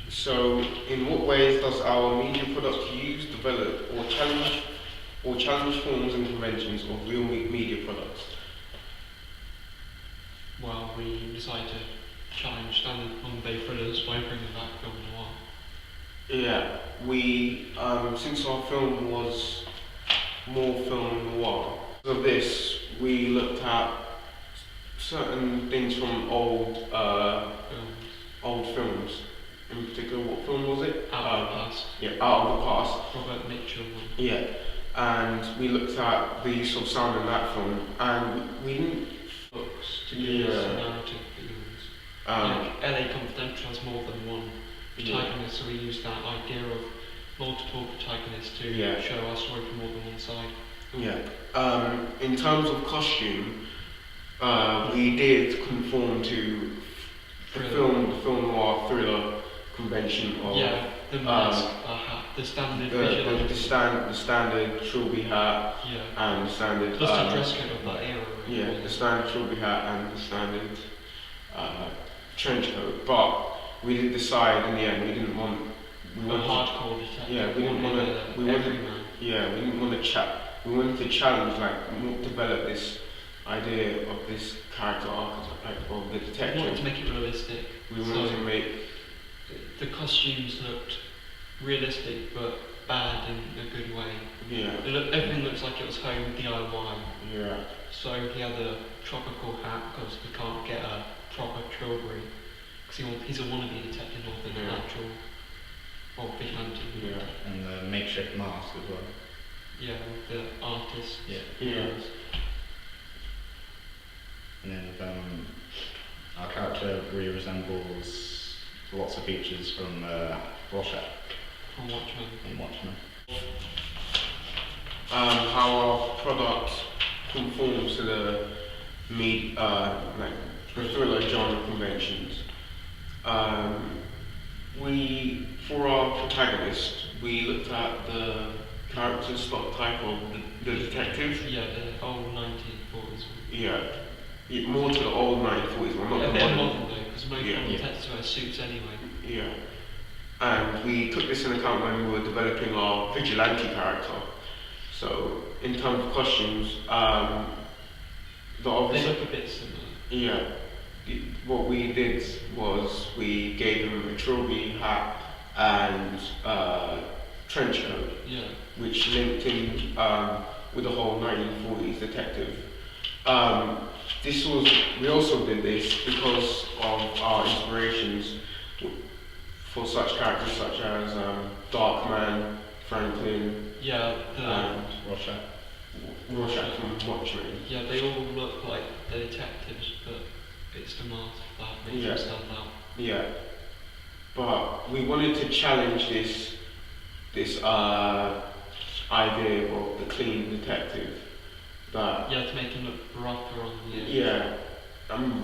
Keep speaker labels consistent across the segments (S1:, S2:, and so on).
S1: So, in what ways does our media product use, develop, or challenge forms and conventions of real media products?
S2: Well, we decided to challenge standard modern-day thrillers by bringing back film noir.
S1: Yeah, we since our film was more film noir. Of this, we looked at certain things from
S2: Films
S1: old films. In particular, what film was it?
S2: out of the past.
S1: Yeah, Out of the Past.
S2: Robert Mitchell one.
S1: Yeah, and we looked at the use of sound in that film, and we didn't.
S2: Books to give us
S1: Yeah.
S2: narrative feelings.
S1: Um,
S2: Like LA Confidential has more than one protagonist, so we used that idea of multiple protagonists to
S1: Yeah.
S2: show our story from more than one side.
S1: Yeah. In terms of costume, we did conform to the film noir thriller convention of
S2: Yeah, the mask, hat, the standard visual.
S1: the standard trilby hat
S2: Yeah.
S1: and the standard
S2: Just the dress code of that era. Really.
S1: yeah, the standard trilby hat and the standard trench coat. But we did decide in the end we didn't want
S2: A hardcore detective.
S1: yeah, we didn't want to
S2: everyman.
S1: yeah, we didn't want to we wanted to challenge, like, develop this idea of this character archetype of the
S2: We
S1: detective.
S2: wanted to make it realistic.
S1: We wanted to make
S2: The costumes looked realistic but bad in a good way.
S1: yeah,
S2: Everything looks like it was home DIY.
S1: yeah,
S2: So he had a tropical hat because we can't get a proper trilby. Because he's a wannabe detective more than an
S1: Yeah.
S2: actual or vigilante.
S1: yeah,
S3: And the makeshift mask as well.
S2: Yeah, with the artist.
S3: Yeah.
S1: yeah.
S3: And then our character really resembles lots of features from Rorschach
S2: From Watchmen.
S3: in Watchmen.
S1: How our product conforms to the like the thriller genre conventions. For our protagonist, we looked at the character stock type of the detective.
S2: Yeah, the old 1940s one.
S1: Yeah, more to the old 1940s one, not
S2: A
S1: the
S2: bit
S1: modern.
S2: modern though, because most
S1: Yeah.
S2: modern detectives wear suits anyway.
S1: Yeah, and we took this into account when we were developing our vigilante character. So, in terms of costumes, the obvious.
S2: They look a bit similar.
S1: Yeah. What we did was we gave him a trilby hat and trench coat,
S2: Yeah.
S1: which linked in with the whole 1940s detective. We also did this because of our inspirations for such characters such as Darkman, Franklin,
S2: Yeah,
S1: and
S3: Rorschach.
S1: Rorschach from Watchmen.
S2: yeah, they all look like the detectives, but it's the mask that makes
S1: Yeah.
S2: them stand out.
S1: Yeah, but we wanted to challenge this idea of the clean detective. That
S2: Yeah, to make him look rougher on the edge.
S1: yeah,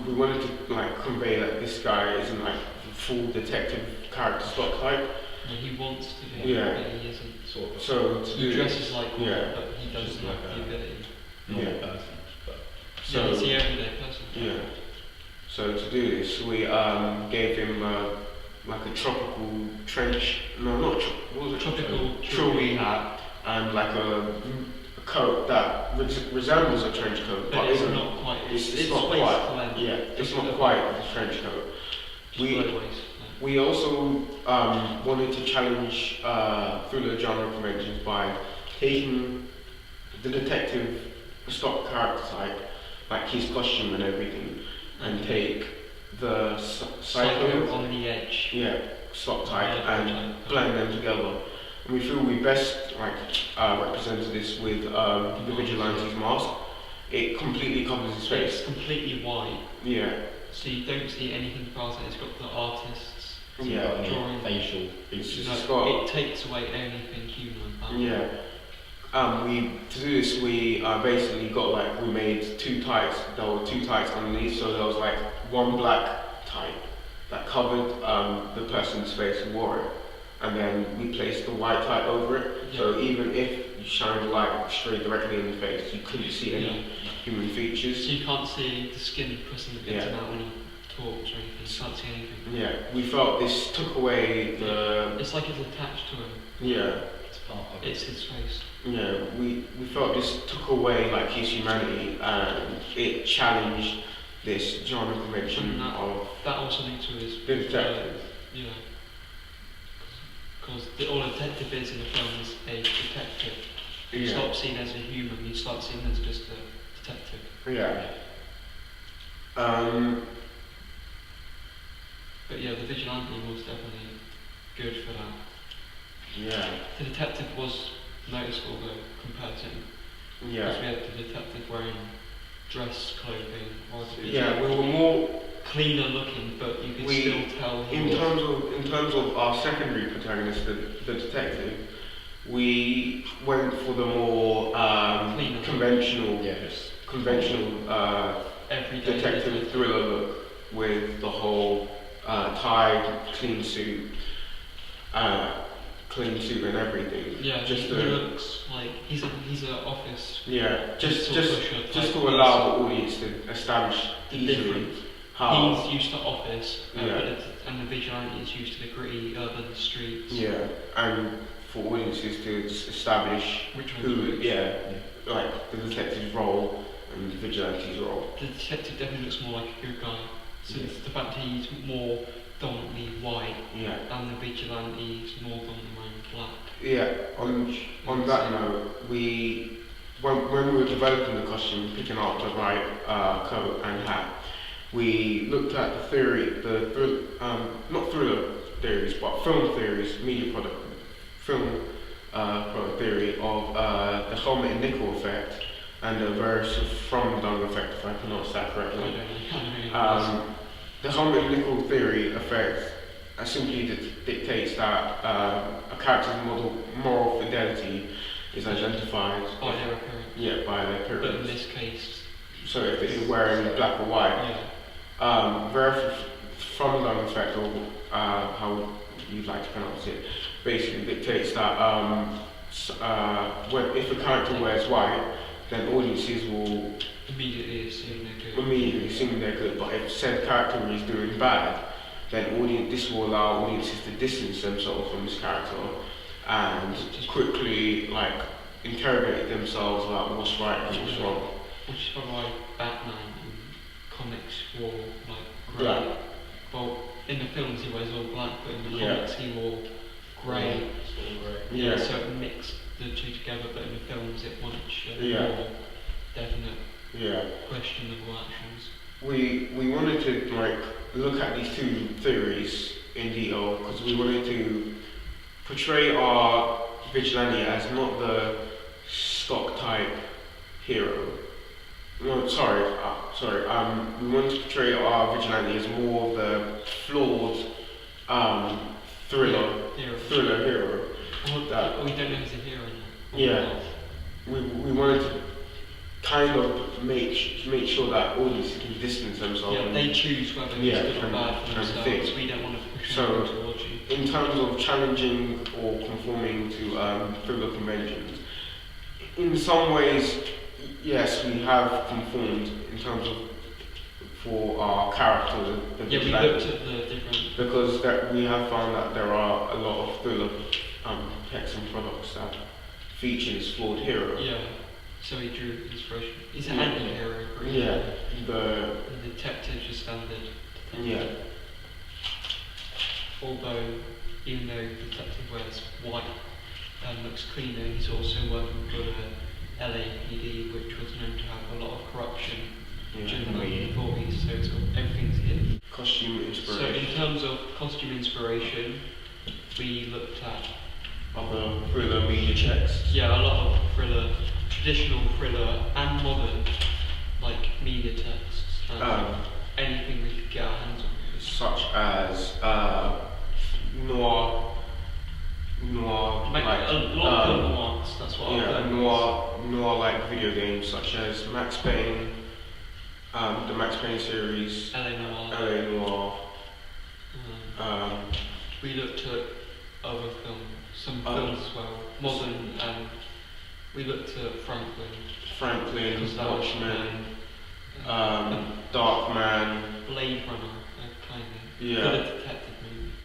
S1: we wanted to like convey that this guy isn't like the full detective character stock type.
S2: And he wants to be,
S1: Yeah.
S2: but he isn't.
S3: Sort of
S1: So to
S2: He
S1: do
S2: dresses like one,
S1: yeah.
S2: but he doesn't
S3: Just
S2: have
S3: like
S2: the
S3: a-
S2: ability.
S3: normal
S1: Yeah.
S3: person. But
S2: Yeah, he's
S1: so
S2: the everyday person.
S1: yeah, so to do this, we gave him like a tropical trench. No, not what was it?
S2: Tropical
S1: trilby hat and like a coat that resembles a trench coat,
S2: But it's
S1: isn't.
S2: not quite.
S1: It's not
S2: waist
S1: quite.
S2: length.
S1: Yeah, it's not quite a trench coat.
S2: Just
S1: We-
S2: low waist.
S1: We also wanted to challenge thriller genre conventions by taking the detective stock character type, like his costume and everything, and take the
S2: Psycho
S1: psycho
S2: on the edge.
S1: yeah stock type
S2: Yeah,
S1: and
S2: type.
S1: blend them together. And we feel we best represented this with the vigilante's mask. It completely covers his
S2: It's
S1: face.
S2: completely white,
S1: Yeah,
S2: so you don't see anything past it. It's got the artist's.
S3: it's
S1: Yeah,
S3: got any
S2: drawing.
S3: facial
S1: it's
S3: features.
S1: just
S2: No,
S1: got
S2: it takes away anything human about it.
S1: yeah. To do this, we basically we made two tights. There were two tights underneath, so there was like one black tight that covered the person's face who wore it, and then we placed the white tight over it. So even if you shine the light straight directly in the face, you couldn't see any human
S2: So
S1: features.
S2: you can't see the skin pressing the bits
S1: Yeah.
S2: out when he talks or anything. You can't see anything.
S1: Yeah, we felt this took away the.
S2: It's like it's attached to him.
S1: Yeah.
S3: It's part of it.
S2: It's his face.
S1: Yeah, we felt this took away like his humanity and it challenged this genre convention of
S2: That also leads to his
S1: the detective.
S2: Yeah. Because all a detective is in the film is a detective. You stop seeing as a human, you start seeing as just a detective.
S1: Yeah.
S2: But yeah, the vigilante was definitely good for that.
S1: Yeah.
S2: The detective was noticeable though, compared to him.
S1: Yeah.
S2: Because we had the detective wearing dress clothing, or
S1: Yeah, we were more
S2: cleaner looking, but you could still tell he
S1: in
S2: was.
S1: terms of our secondary protagonist, the detective, we went for the more
S2: Cleaner.
S1: conventional
S2: Everyday
S1: detective thriller look with the whole tie, clean suit and everything.
S2: Yeah,
S1: just
S2: he looks like he's an office.
S1: Yeah, just
S2: Just
S1: to allow the audience to establish
S2: the
S1: easily
S2: difference.
S1: how.
S2: He's used to office,
S1: Yeah.
S2: and the vigilante is used to the gritty urban streets.
S1: Yeah, and for audiences to just establish
S2: Which
S1: who,
S2: one's which?
S1: like the detective's role and the vigilante's role.
S2: The detective definitely looks more like a good guy. So
S1: Yeah.
S2: it's the fact that he's more dominantly white,
S1: Yeah.
S2: and the vigilante is more dominantly wearing black.
S1: Yeah. On that note, when we were developing the costume, picking out the right coat and hat, we looked at the theory, not thriller theories, but film theories, media product, film product theory of the helmet and nickel effect and the various from dung effect, if I pronounce that
S2: I
S1: correctly.
S2: don't know.
S1: The helmet and nickel theory effect simply dictates that a character's moral fidelity is identified
S2: by their appearance.
S1: by their
S2: But in
S1: appearance.
S2: this case,
S1: So if they're wearing black or white, from dung effect, or how you'd like to pronounce it, basically dictates that if a character wears white, then audiences will
S2: immediately assume they're good.
S1: immediately assume they're good. But if said character is doing bad, then this will allow audiences to distance themselves from this character and quickly interrogate themselves about what's right and what's wrong.
S2: Which is probably why Batman in comics wore grey.
S1: Black.
S2: Well, in the films he wears all black, but in the
S1: Yeah.
S2: comics he wore grey.
S1: Yeah.
S2: So it mixed the two together, but in the films it wanted to show
S1: Yeah.
S2: more definite
S1: Yeah.
S2: questionable actions.
S1: We wanted to look at these two theories in detail because we wanted to portray our vigilante as not the stock type hero. No, sorry. We wanted to portray our vigilante as more of the flawed thriller hero.
S2: Well, we don't know if he's a hero or not.
S1: Yeah. We wanted to kind of make sure that audiences can distance themselves.
S2: Yeah, they choose whether
S1: Yeah,
S2: it's good or
S1: and-
S2: bad for
S1: and
S2: themselves.
S1: think.
S2: We don't want to push
S1: So-
S2: them towards you.
S1: In terms of challenging or conforming to thriller conventions, in some ways, yes, we have conformed in terms of for our character, the
S2: Yeah, we
S1: vigilante,
S2: looked at the different.
S1: because we have found that there are a lot of thriller texts and products that feature this flawed hero.
S2: Yeah, so he drew inspiration. He's an
S1: Yeah.
S2: anti-hero. really.
S1: Yeah,
S2: The detective's your standard detective.
S1: yeah,
S2: Although, even though the detective wears white and looks cleaner, he's also working for the LAPD, which was known to have a lot of corruption during the 1940s, so it's got everything's hidden.
S1: costume
S2: So
S1: inspiration.
S2: in terms of costume inspiration, we looked at
S1: Other thriller media checks.
S2: a lot of thriller, traditional thriller and modern media texts and anything we could get our hands on.
S1: Such as noir,
S2: A lot of film marks, that's what I've done.
S1: noir-like video games such as Max Payne, the Max Payne series,
S2: LA Noir.
S1: LA Noir.
S2: We looked at other films, some
S1: Oh.
S2: films as well, modern, and we looked at Franklin.
S1: Franklin,
S2: Because that was
S1: Watchmen,
S2: mine.
S1: Darkman,
S2: Blade Runner.
S1: Yeah.
S2: good at detecting